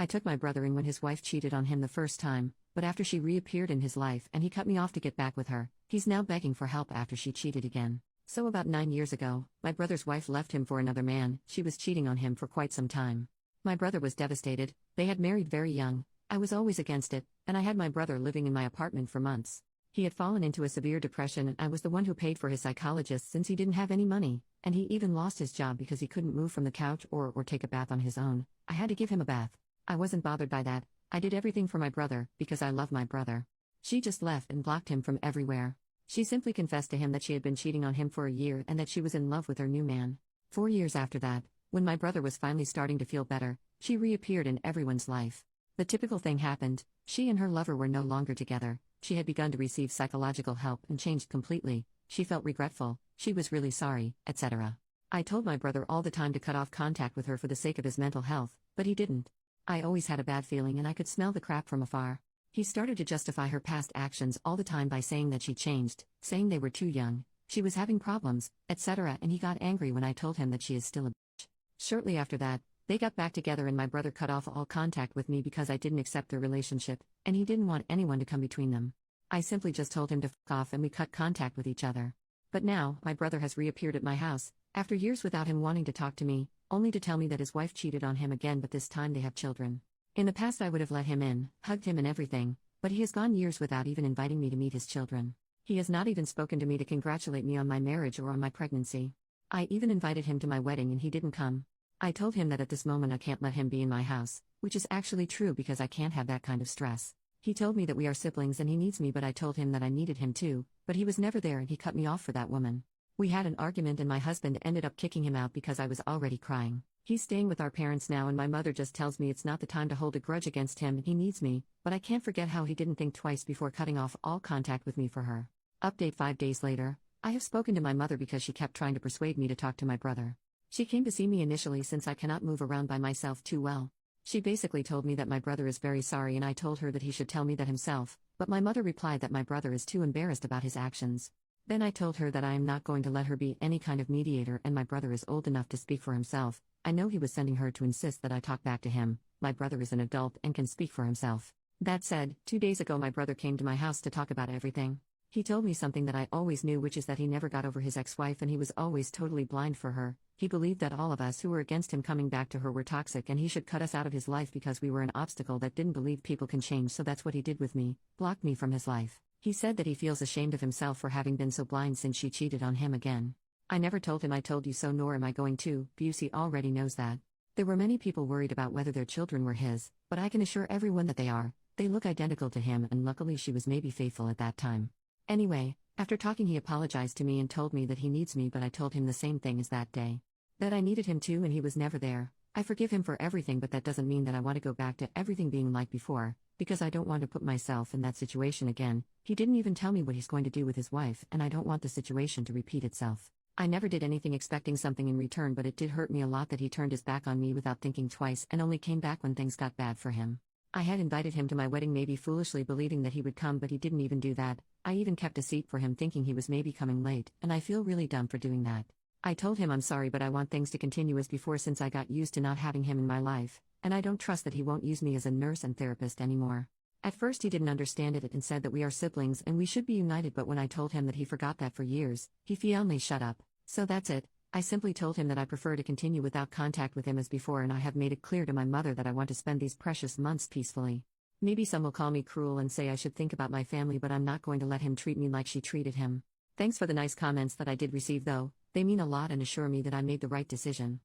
I took my brother in when his wife cheated on him the first time, but after she reappeared in his life and he cut me off to get back with her, he's now begging for help after she cheated again. So about 9 years ago, my brother's wife left him for another man. She was cheating on him for quite some time. My brother was devastated. They had married very young. I was always against it, and I had my brother living in my apartment for months. He had fallen into a severe depression and I was the one who paid for his psychologist since he didn't have any money, and he even lost his job because he couldn't move from the couch or take a bath on his own. I had to give him a bath. I wasn't bothered by that. I did everything for my brother, because I love my brother. She just left and blocked him from everywhere. She simply confessed to him that she had been cheating on him for a year and that she was in love with her new man. 4 years after that, when my brother was finally starting to feel better, she reappeared in everyone's life. The typical thing happened. She and her lover were no longer together. She had begun to receive psychological help and changed completely. She felt regretful, she was really sorry, etc. I told my brother all the time to cut off contact with her for the sake of his mental health, but he didn't. I always had a bad feeling and I could smell the crap from afar. He started to justify her past actions all the time by saying that she changed, saying they were too young, she was having problems, etc. And he got angry when I told him that she is still a bitch. Shortly after that, they got back together and my brother cut off all contact with me because I didn't accept their relationship, and he didn't want anyone to come between them. I simply just told him to fuck off and we cut contact with each other. But now, my brother has reappeared at my house, after years without him wanting to talk to me, only to tell me that his wife cheated on him again, but this time they have children. In the past I would have let him in, hugged him and everything, but he has gone years without even inviting me to meet his children. He has not even spoken to me to congratulate me on my marriage or on my pregnancy. I even invited him to my wedding and he didn't come. I told him that at this moment I can't let him be in my house, which is actually true because I can't have that kind of stress. He told me that we are siblings and he needs me, but I told him that I needed him too, but he was never there and he cut me off for that woman. We had an argument and my husband ended up kicking him out because I was already crying. He's staying with our parents now and my mother just tells me it's not the time to hold a grudge against him and he needs me, but I can't forget how he didn't think twice before cutting off all contact with me for her. Update 5 days later, I have spoken to my mother because she kept trying to persuade me to talk to my brother. She came to see me initially since I cannot move around by myself too well. She basically told me that my brother is very sorry and I told her that he should tell me that himself, but my mother replied that my brother is too embarrassed about his actions. Then I told her that I am not going to let her be any kind of mediator and my brother is old enough to speak for himself. I know he was sending her to insist that I talk back to him. My brother is an adult and can speak for himself. That said, 2 days ago my brother came to my house to talk about everything. He told me something that I always knew, which is that he never got over his ex-wife and he was always totally blind for her. He believed that all of us who were against him coming back to her were toxic and he should cut us out of his life because we were an obstacle that didn't believe people can change, so that's what he did with me, blocked me from his life. He said that he feels ashamed of himself for having been so blind since she cheated on him again. I never told him I told you so, nor am I going to. Busey already knows that. There were many people worried about whether their children were his, but I can assure everyone that they are. They look identical to him and luckily she was maybe faithful at that time. Anyway, after talking he apologized to me and told me that he needs me, but I told him the same thing as that day. That I needed him too and he was never there. I forgive him for everything, but that doesn't mean that I want to go back to everything being like before, because I don't want to put myself in that situation again. He didn't even tell me what he's going to do with his wife and I don't want the situation to repeat itself. I never did anything expecting something in return, but it did hurt me a lot that he turned his back on me without thinking twice and only came back when things got bad for him. I had invited him to my wedding, maybe foolishly believing that he would come, but he didn't even do that. I even kept a seat for him thinking he was maybe coming late, and I feel really dumb for doing that. I told him I'm sorry, but I want things to continue as before since I got used to not having him in my life, and I don't trust that he won't use me as a nurse and therapist anymore. At first he didn't understand it and said that we are siblings and we should be united, but when I told him that he forgot that for years, he finally shut up. So that's it. I simply told him that I prefer to continue without contact with him as before, and I have made it clear to my mother that I want to spend these precious months peacefully. Maybe some will call me cruel and say I should think about my family, but I'm not going to let him treat me like she treated him. Thanks for the nice comments that I did receive though, they mean a lot and assure me that I made the right decision.